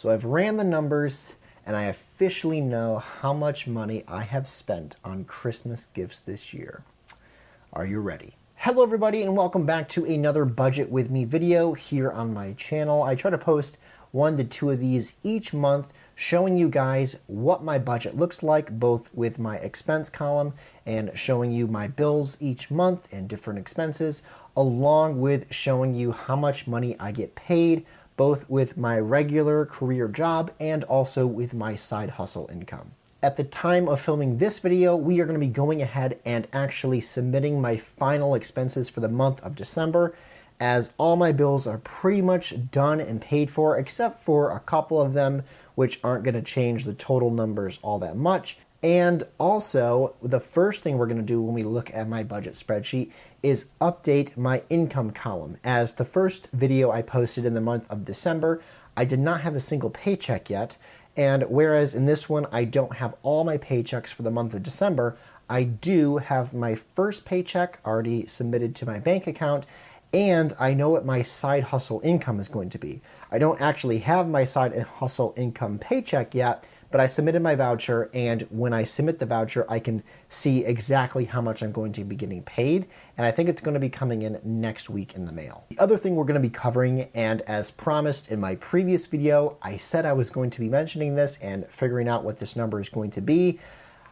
So I've ran the numbers and I officially know how much money I have spent on Christmas gifts this year. Are you ready? Hello everybody and welcome back to another Budget With Me video here on my channel. I try to post 1 to 2 of these each month showing you guys what my budget looks like, both with my expense column and showing you my bills each month and different expenses, along with showing you how much money I get paid, both with my regular career job and also with my side hustle income. At the time of filming this video, we are going to be going ahead and actually submitting my final expenses for the month of December, as all my bills are pretty much done and paid for, except for a couple of them which aren't going to change the total numbers all that much. And also, the first thing we're going to do when we look at my budget spreadsheet is update my income column. As the first video I posted in the month of December, I did not have a single paycheck yet. And whereas in this one, I don't have all my paychecks for the month of December, I do have my first paycheck already submitted to my bank account, and I know what my side hustle income is going to be. I don't actually have my side hustle income paycheck yet, but I submitted my voucher, and when I submit the voucher, I can see exactly how much I'm going to be getting paid, and I think it's going to be coming in next week in the mail. The other thing we're going to be covering, and as promised in my previous video, I said I was going to be mentioning this and figuring out what this number is going to be.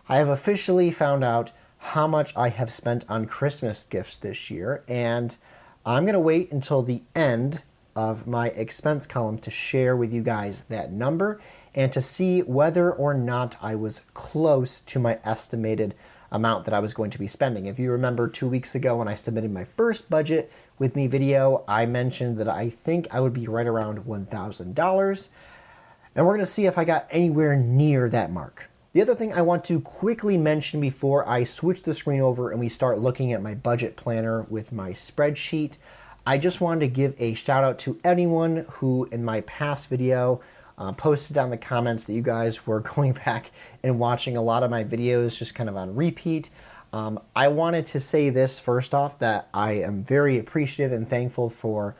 I have officially found out how much I have spent on Christmas gifts this year, and I'm going to wait until the end of my expense column to share with you guys that number and to see whether or not I was close to my estimated amount that I was going to be spending. If you remember 2 weeks ago when I submitted my first Budget With Me video, I mentioned that I think I would be right around $1,000, and we're going to see if I got anywhere near that mark. The other thing I want to quickly mention before I switch the screen over and we start looking at my budget planner with my spreadsheet, I just wanted to give a shout out to anyone who in my past video posted down the comments that you guys were going back and watching a lot of my videos just kind of on repeat. I wanted to say this first off, that I am very appreciative and thankful for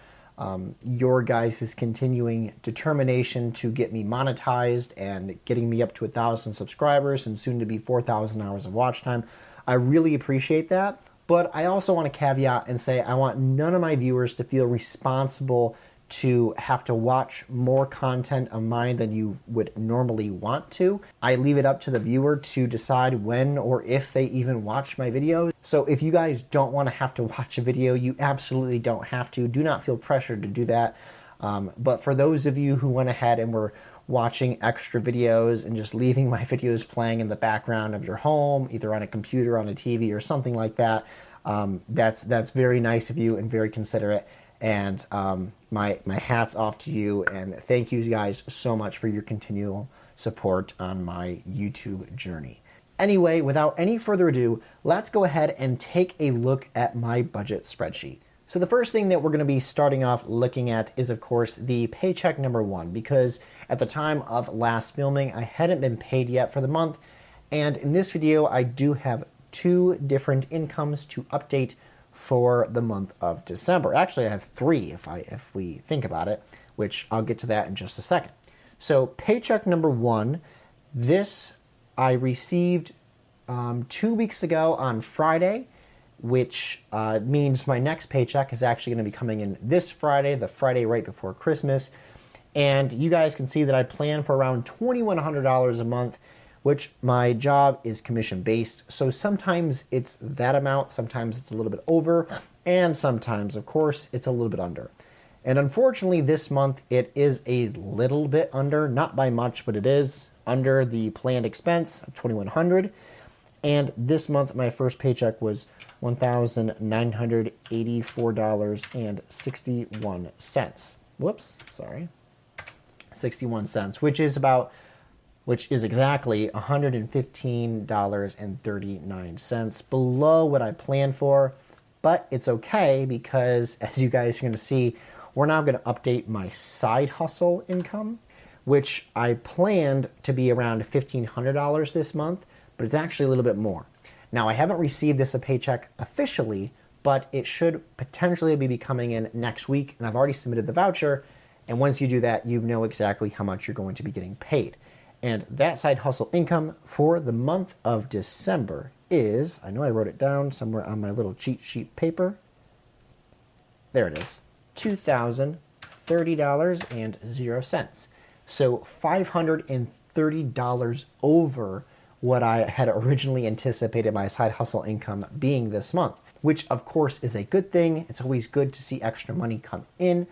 your guys' continuing determination to get me monetized and getting me up to 1,000 subscribers and soon to be 4,000 hours of watch time. I really appreciate that, but I also want to caveat and say I want none of my viewers to feel responsible to have to watch more content of mine than you would normally want to. I leave it up to the viewer to decide when or if they even watch my videos. So if you guys don't want to have to watch a video, you absolutely don't have to. Do not feel pressured to do that. But for those of you who went ahead and were watching extra videos and just leaving my videos playing in the background of your home, either on a computer, on a TV, or something like that, that's very nice of you and very considerate. And my hat's off to you, and thank you guys so much for your continual support on my YouTube journey. Anyway, without any further ado, let's go ahead and take a look at my budget spreadsheet. So the first thing that we're going to be starting off looking at is, of course, the paycheck number 1, because at the time of last filming, I hadn't been paid yet for the month, and in this video, I do have 2 different incomes to update for the month of December. Actually, I have 3 if we think about it, which I'll get to that in just a second. So paycheck number 1, this I received 2 weeks ago on Friday, which means my next paycheck is actually going to be coming in this Friday, the Friday right before Christmas. And you guys can see that I plan for around $2,100 a month, which my job is commission-based, so sometimes it's that amount, sometimes it's a little bit over, and sometimes, of course, it's a little bit under. And unfortunately, this month, it is a little bit under, not by much, but it is under the planned expense of $2,100. And this month, my first paycheck was $1,984.61. Whoops, sorry. 61 cents, which is exactly $115.39 below what I planned for, but it's okay because, as you guys are going to see, we're now going to update my side hustle income, which I planned to be around $1,500 this month, but it's actually a little bit more. Now, I haven't received this a paycheck officially, but it should potentially be coming in next week, and I've already submitted the voucher, And once you do that, you know exactly how much you're going to be getting paid. And that side hustle income for the month of December is, I know I wrote it down somewhere on my little cheat sheet paper. There it is, $2,030.00. So $530 over what I had originally anticipated my side hustle income being this month, which of course is a good thing. It's always good to see extra money come in.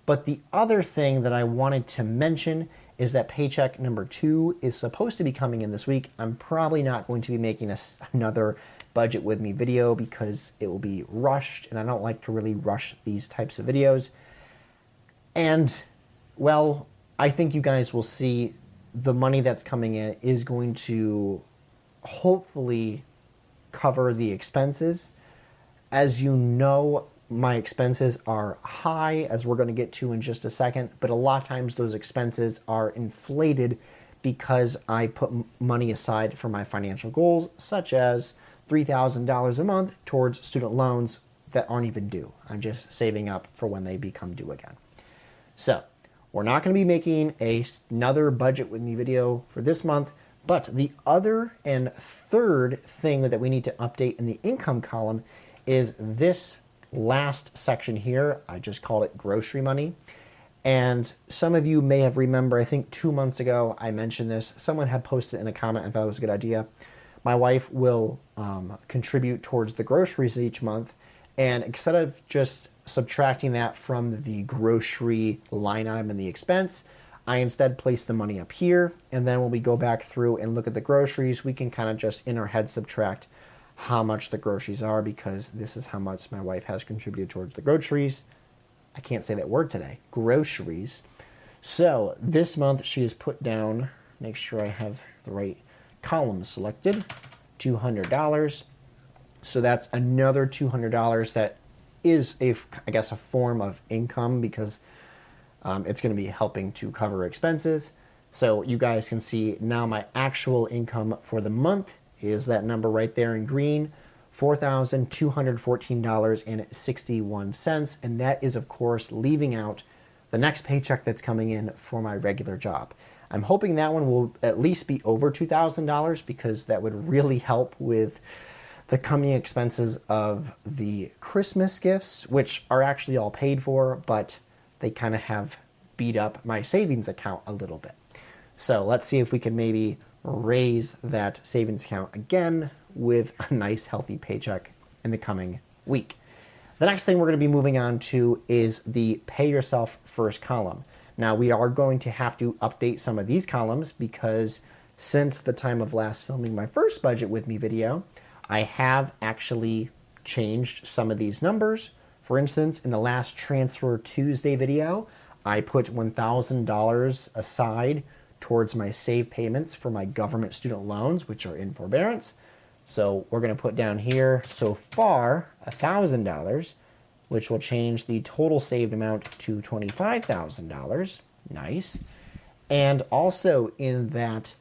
But the other thing that I wanted to mention is that paycheck number 2 is supposed to be coming in this week. I'm probably not going to be making another budget with me video because it will be rushed, and I don't like to really rush these types of videos. And, well, I think you guys will see the money that's coming in is going to hopefully cover the expenses. As you know, my expenses are high, as we're going to get to in just a second, but a lot of times those expenses are inflated because I put money aside for my financial goals, such as $3,000 a month towards student loans that aren't even due. I'm just saving up for when they become due again. So we're not going to be making another budget with me video for this month, but the other and third thing that we need to update in the income column is this last section here. I just called it grocery money. And some of you may have remembered, I think 2 months ago, I mentioned this. Someone had posted in a comment and thought it was a good idea. My wife will contribute towards the groceries each month. And instead of just subtracting that from the grocery line item in the expense, I instead place the money up here. And then when we go back through and look at the groceries, we can kind of just in our head subtract how much the groceries are, because this is how much my wife has contributed towards the groceries. I can't say that word today, groceries. So this month she has put down, make sure I have the right column selected, $200. So that's another $200 that is I guess a form of income, because it's going to be helping to cover expenses. So you guys can see now my actual income for the month is that number right there in green, $4,214.61. And that is, of course, leaving out the next paycheck that's coming in for my regular job. I'm hoping that one will at least be over $2,000, because that would really help with the coming expenses of the Christmas gifts, which are actually all paid for, but they kind of have beat up my savings account a little bit. So let's see if we can maybe raise that savings account again with a nice healthy paycheck in the coming week. The next thing we're going to be moving on to is the pay yourself first column. Now we are going to have to update some of these columns, because since the time of last filming my first budget with me video, I have actually changed some of these numbers. For instance, in the last Transfer Tuesday video, I put $1,000 aside towards my save payments for my government student loans, which are in forbearance. So we're going to put down here, so far, $1,000, which will change the total saved amount to $25,000. Nice. And also in that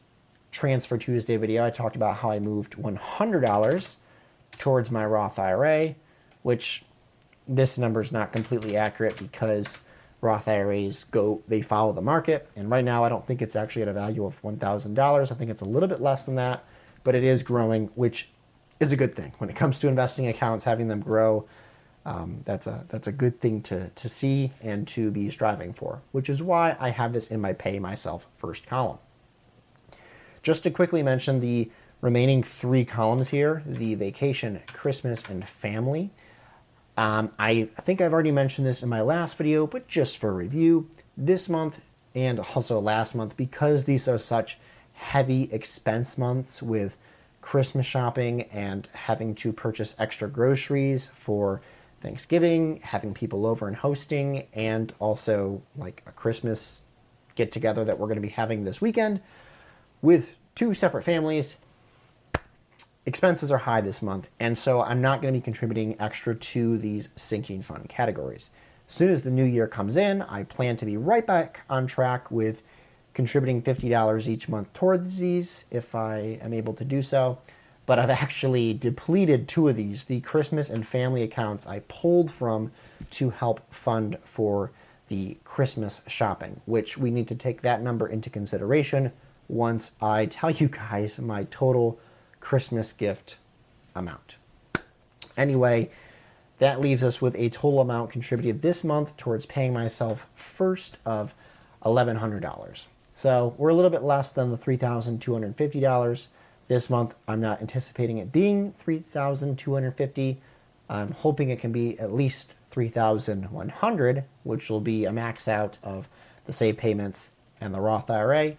Transfer Tuesday video, I talked about how I moved $100 towards my Roth IRA, which this number is not completely accurate, because Roth IRAs they follow the market. And right now, I don't think it's actually at a value of $1,000. I think it's a little bit less than that, but it is growing, which is a good thing. When it comes to investing accounts, having them grow, that's a good thing to see and to be striving for, which is why I have this in my pay myself first column. Just to quickly mention the remaining 3 columns here, the vacation, Christmas, and family. I think I've already mentioned this in my last video, but just for review, this month and also last month, because these are such heavy expense months with Christmas shopping and having to purchase extra groceries for Thanksgiving, having people over and hosting, and also like a Christmas get together that we're going to be having this weekend with 2 separate families. Expenses are high this month, and so I'm not going to be contributing extra to these sinking fund categories. As soon as the new year comes in, I plan to be right back on track with contributing $50 each month towards these if I am able to do so. But I've actually depleted 2 of these, the Christmas and family accounts I pulled from to help fund for the Christmas shopping, which we need to take that number into consideration once I tell you guys my total Christmas gift amount. Anyway, that leaves us with a total amount contributed this month towards paying myself first of $1,100. So we're a little bit less than the $3,250. This month, I'm not anticipating it being $3,250. I'm hoping it can be at least $3,100, which will be a max out of the save payments and the Roth IRA,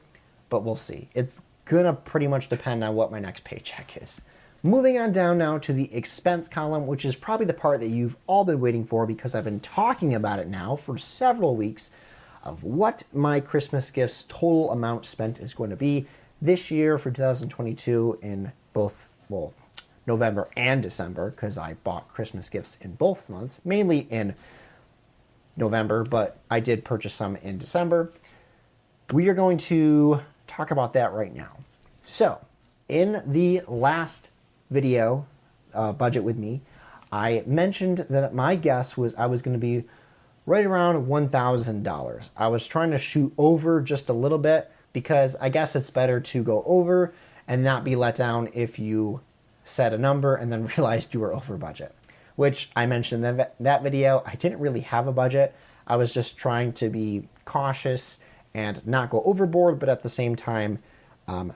but we'll see. It's gonna pretty much depend on what my next paycheck is. Moving on down now to the expense column, which is probably the part that you've all been waiting for because I've been talking about it now for several weeks of what my Christmas gifts total amount spent is going to be this year for 2022 in both, well, November and December, because I bought Christmas gifts in both months, mainly in November, but I did purchase some in December. We are going to talk about that right now. So, in the last video, Budget With Me, I mentioned that my guess was I was going to be right around $1,000. I was trying to shoot over just a little bit because I guess it's better to go over and not be let down if you set a number and then realized you were over budget, which I mentioned in that video. I didn't really have a budget. I was just trying to be cautious and not go overboard, but at the same time,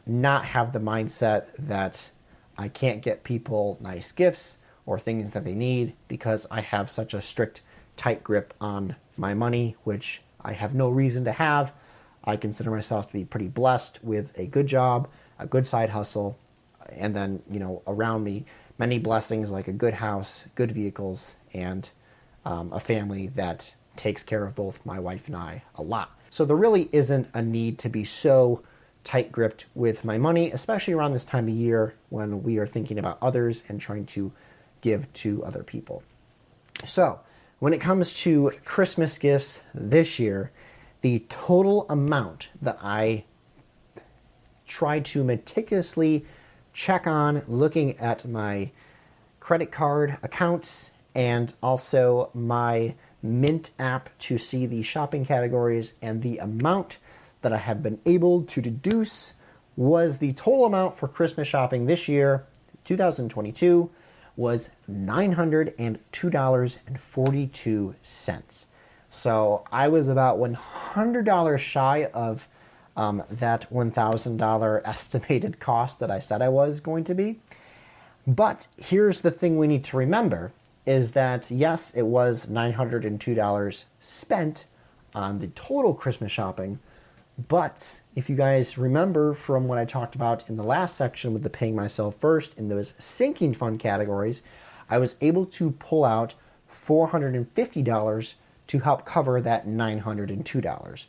not have the mindset that I can't get people nice gifts or things that they need because I have such a strict, tight grip on my money, which I have no reason to have. I consider myself to be pretty blessed with a good job, a good side hustle, and then, around me, many blessings like a good house, good vehicles, and a family that takes care of both my wife and I a lot. So there really isn't a need to be so tight-gripped with my money, especially around this time of year when we are thinking about others and trying to give to other people. So when it comes to Christmas gifts this year, the total amount that I tried to meticulously check on looking at my credit card accounts and also my Mint app to see the shopping categories and the amount that I have been able to deduce was the total amount for Christmas shopping this year, 2022, was $902.42. So I was about $100 shy of that $1,000 estimated cost that I said I was going to be. But here's the thing we need to remember is that, yes, it was $902 spent on the total Christmas shopping, but if you guys remember from what I talked about in the last section with the paying myself first in those sinking fund categories, I was able to pull out $450 to help cover that $902.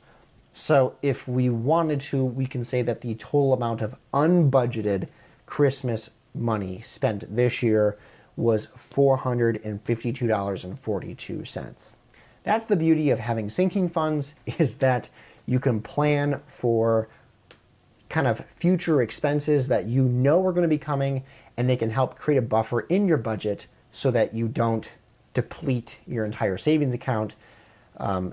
So if we wanted to, we can say that the total amount of unbudgeted Christmas money spent this year was $452.42. That's the beauty of having sinking funds, is that you can plan for kind of future expenses that you know are going to be coming, and they can help create a buffer in your budget so that you don't deplete your entire savings account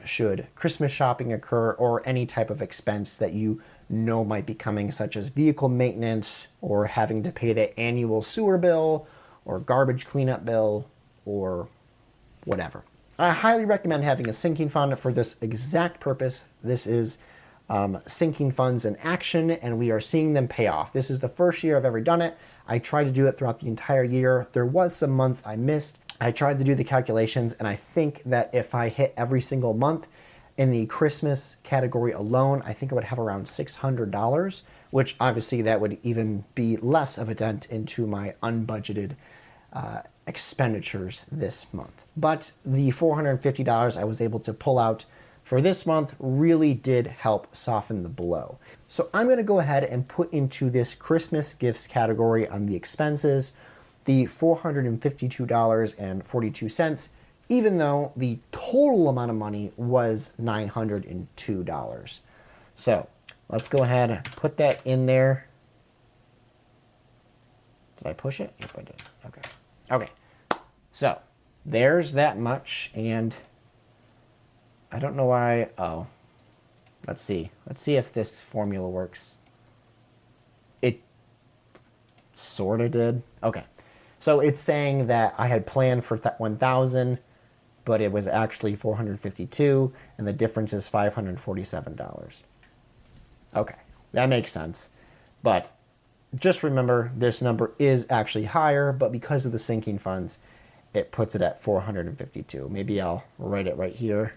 should Christmas shopping occur or any type of expense that you know might be coming, such as vehicle maintenance or having to pay the annual sewer bill or garbage cleanup bill or whatever. I highly recommend having a sinking fund for this exact purpose. This is sinking funds in action, and we are seeing them pay off. This is the first year I've ever done it. I tried to do it throughout the entire year. There was some months I missed. I tried to do the calculations, and I think that if I hit every single month in the Christmas category alone, I think I would have around $600, which obviously that would even be less of a dent into my unbudgeted expenditures this month. But the $450 I was able to pull out for this month really did help soften the blow. So I'm going to go ahead and put into this Christmas gifts category on the expenses the $452.42, even though the total amount of money was $902. So let's go ahead and put that in there. Did I push it? Yep, I did. Okay. So there's that much, and I don't know why. Oh, let's see. Let's see if this formula works. It sort of did. Okay. So it's saying that I had planned for 1,000, but it was actually 452, and the difference is $547. Okay, that makes sense. But just remember, this number is actually higher, but because of the sinking funds, it puts it at 452. Maybe I'll write it right here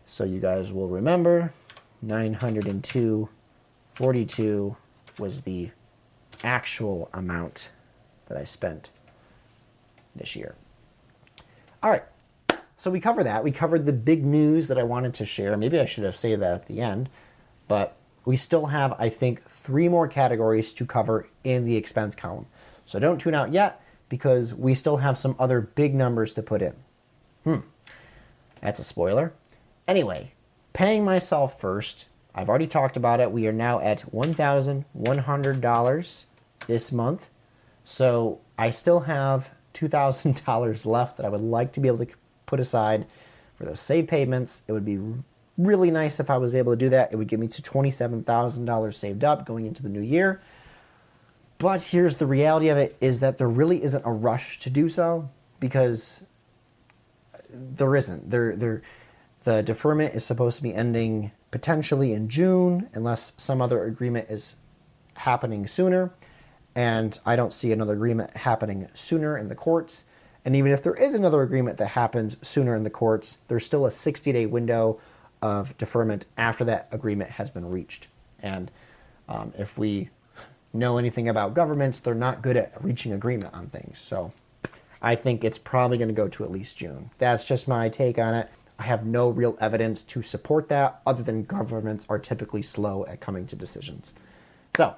so you guys will remember. 902.42 was the actual amount that I spent this year. All right, so we covered that. We covered the big news that I wanted to share. Maybe I should have said that at the end, but we still have, I think, 3 more categories to cover in the expense column. So don't tune out yet, because we still have some other big numbers to put in. That's a spoiler. Anyway, paying myself first. I've already talked about it. We are now at $1,100 this month. So I still have $2,000 left that I would like to be able to put aside for those save payments. It would be really nice if I was able to do that. It would get me to $27,000 saved up going into the new year. But here's the reality of it, is that there really isn't a rush to do so, because there isn't. The deferment is supposed to be ending potentially in June, unless some other agreement is happening sooner. And I don't see another agreement happening sooner in the courts. And even if there is another agreement that happens sooner in the courts, there's still a 60-day window of deferment after that agreement has been reached. And if we know anything about governments, they're not good at reaching agreement on things. So I think it's probably going to go to at least June. That's just my take on it. I have no real evidence to support that, other than governments are typically slow at coming to decisions. So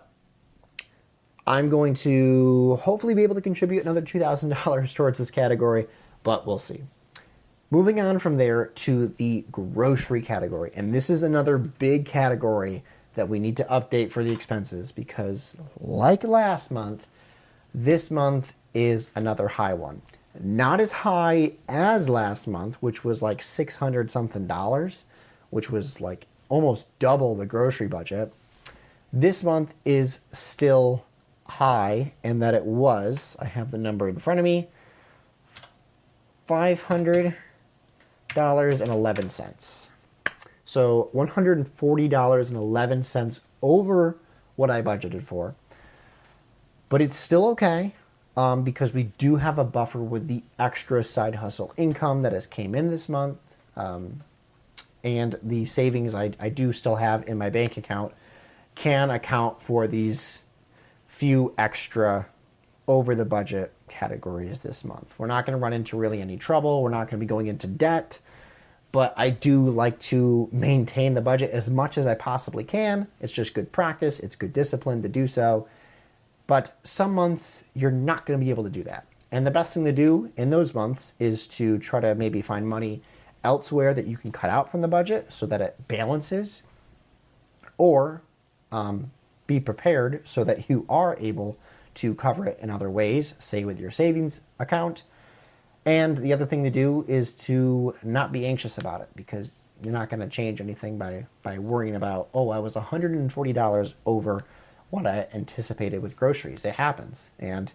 I'm going to hopefully be able to contribute another $2,000 towards this category, but we'll see. Moving on from there to the grocery category. And this is another big category that we need to update for the expenses, because like last month, this month is another high one. Not as high as last month, which was like $600 something, which was like almost double the grocery budget. This month is still high, and that it was, I have the number in front of me, $500.11. So $140.11 over what I budgeted for. But it's still okay, because we do have a buffer with the extra side hustle income that has came in this month. And the savings I do still have in my bank account can account for these few extra over the budget categories this month. We're not going to run into really any trouble. We're not going to be going into debt. But I do like to maintain the budget as much as I possibly can. It's just good practice. It's good discipline to do so. But some months, you're not going to be able to do that. And the best thing to do in those months is to try to maybe find money elsewhere that you can cut out from the budget so that it balances. Or be prepared so that you are able to cover it in other ways, say with your savings account. And the other thing to do is to not be anxious about it, because you're not going to change anything by worrying about, oh, I was $140 over what I anticipated with groceries. It happens, and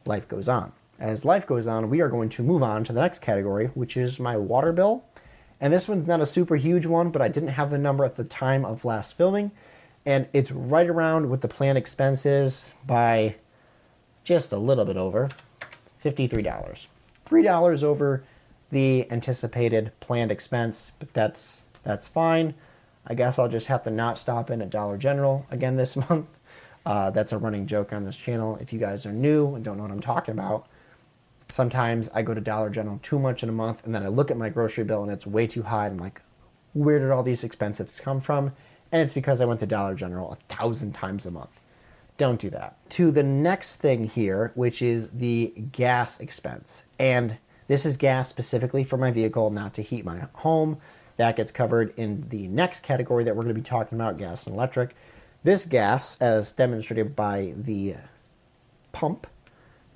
life goes on. As life goes on, we are going to move on to the next category, which is my water bill. And this one's not a super huge one, but I didn't have the number at the time of last filming. And it's right around what the planned expenses by just a little bit over, $53. $3 over the anticipated planned expense, but that's fine. I guess I'll just have to not stop in at Dollar General again this month. That's a running joke on this channel. If you guys are new and don't know what I'm talking about, sometimes I go to Dollar General too much in a month, and then I look at my grocery bill and it's way too high. And I'm like, where did all these expenses come from? And it's because I went to Dollar General 1,000 times a month. Don't do that. To the next thing here, which is the gas expense. And this is gas specifically for my vehicle, not to heat my home. That gets covered in the next category that we're going to be talking about, gas and electric. This gas, as demonstrated by the pump,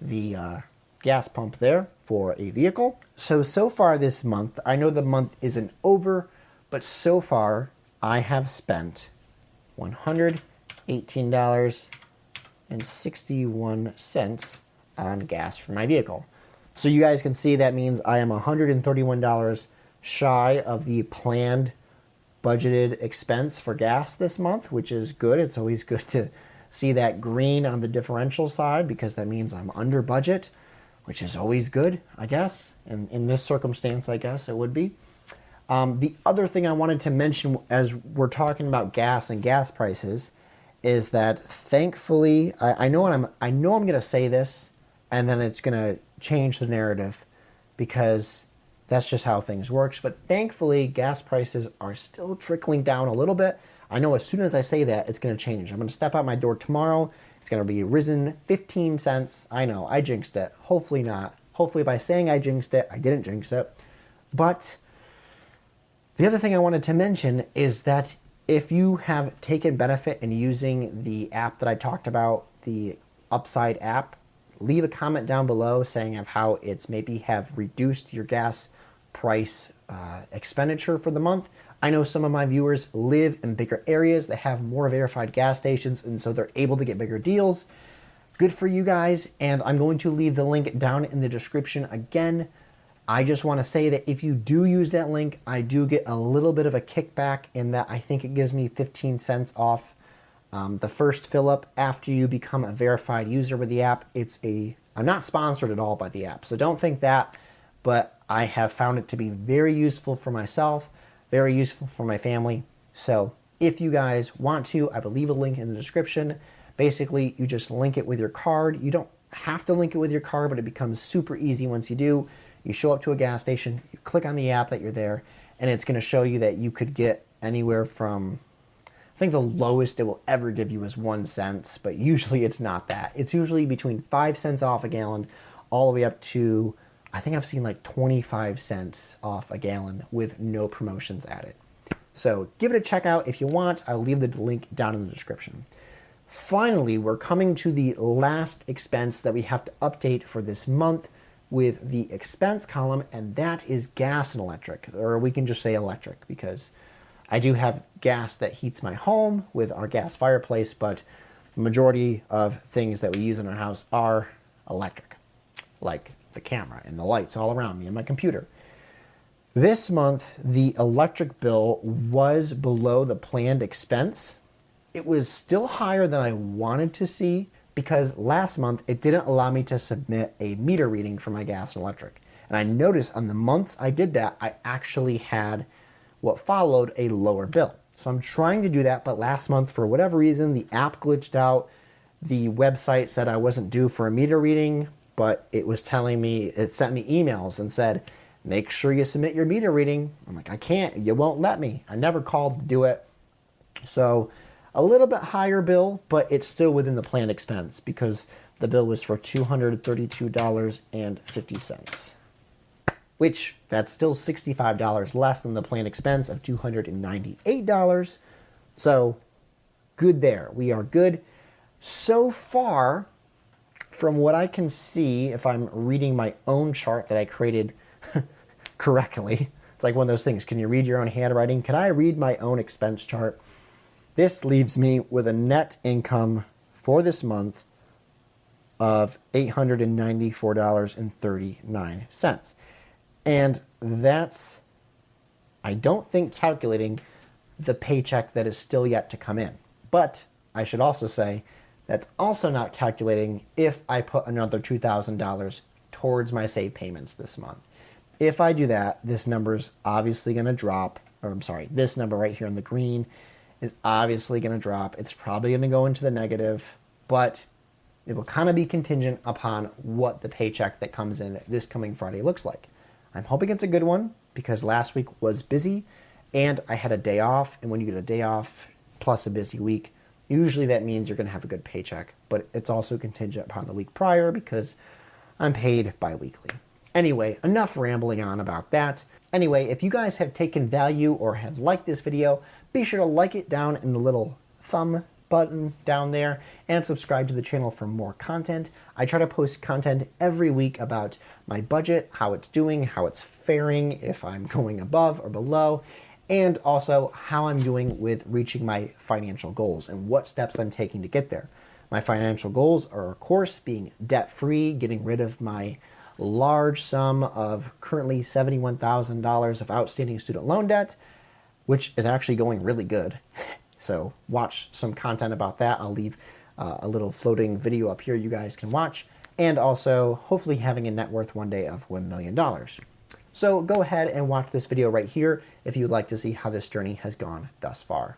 the gas pump there, for a vehicle. So far this month, I know the month isn't over, but so far I have spent $118.61 on gas for my vehicle. So you guys can see that means I am $131 shy of the planned budgeted expense for gas this month, which is good. It's always good to see that green on the differential side because that means I'm under budget, which is always good, I guess. And in this circumstance, I guess it would be. The other thing I wanted to mention as we're talking about gas and gas prices is that thankfully, I know I'm going to say this and then it's going to change the narrative because that's just how things works. But thankfully, gas prices are still trickling down a little bit. I know as soon as I say that, it's going to change. I'm going to step out my door tomorrow. It's going to be risen 15 cents. I know, I jinxed it. Hopefully not. Hopefully by saying I jinxed it, I didn't jinx it. But the other thing I wanted to mention is that if you have taken benefit in using the app that I talked about, the Upside app, leave a comment down below saying of how it's maybe have reduced your gas price expenditure for the month. I know some of my viewers live in bigger areas that have more verified gas stations, and so they're able to get bigger deals. Good for you guys, and I'm going to leave the link down in the description again. I just want to say that if you do use that link, I do get a little bit of a kickback in that I think it gives me 15 cents off the first fill up after you become a verified user with the app. I'm not sponsored at all by the app, so don't think that, but I have found it to be very useful for myself, very useful for my family. So if you guys want to, I will leave a link in the description. Basically, you just link it with your card. You don't have to link it with your card, but it becomes super easy once you do. You show up to a gas station, you click on the app that you're there, and it's going to show you that you could get anywhere from, I think the lowest it will ever give you is 1 cent, but usually it's not that. It's usually between 5 cents off a gallon all the way up to, I think I've seen like 25 cents off a gallon with no promotions added. So give it a check out if you want. I'll leave the link down in the description. Finally, we're coming to the last expense that we have to update for this month with the expense column, and that is gas and electric, or we can just say electric because I do have gas that heats my home with our gas fireplace, but the majority of things that we use in our house are electric, like the camera and the lights all around me and my computer. This month, the electric bill was below the planned expense. It was still higher than I wanted to see because last month it didn't allow me to submit a meter reading for my gas and electric. And I noticed on the months I did that, I actually had what followed a lower bill. So I'm trying to do that, but last month, for whatever reason, the app glitched out. The website said I wasn't due for a meter reading, but it was telling me, it sent me emails and said, make sure you submit your meter reading. I'm like, I can't, you won't let me. I never called to do it. So a little bit higher bill, but it's still within the planned expense because the bill was for $232.50, which that's still $65 less than the planned expense of $298. So good there. We are good. So far, from what I can see, if I'm reading my own chart that I created correctly, it's like one of those things. Can you read your own handwriting? Can I read my own expense chart? This leaves me with a net income for this month of $894.39. And that's, I don't think, calculating the paycheck that is still yet to come in. But I should also say that's also not calculating if I put another $2,000 towards my save payments this month. If I do that, this number's obviously going to drop, or I'm sorry, this number right here in the green is obviously going to drop. It's probably going to go into the negative, but it will kind of be contingent upon what the paycheck that comes in this coming Friday looks like. I'm hoping it's a good one because last week was busy and I had a day off. And when you get a day off plus a busy week, usually that means you're going to have a good paycheck, but it's also contingent upon the week prior because I'm paid bi-weekly. Anyway, enough rambling on about that. Anyway, if you guys have taken value or have liked this video, be sure to like it down in the little thumb button down there and subscribe to the channel for more content. I try to post content every week about my budget, how it's doing, how it's faring, if I'm going above or below, and also how I'm doing with reaching my financial goals and what steps I'm taking to get there. My financial goals are, of course, being debt-free, getting rid of my large sum of currently $71,000 of outstanding student loan debt, which is actually going really good. So watch some content about that. I'll leave a little floating video up here you guys can watch. And also, hopefully having a net worth one day of $1 million. So go ahead and watch this video right here if you'd like to see how this journey has gone thus far.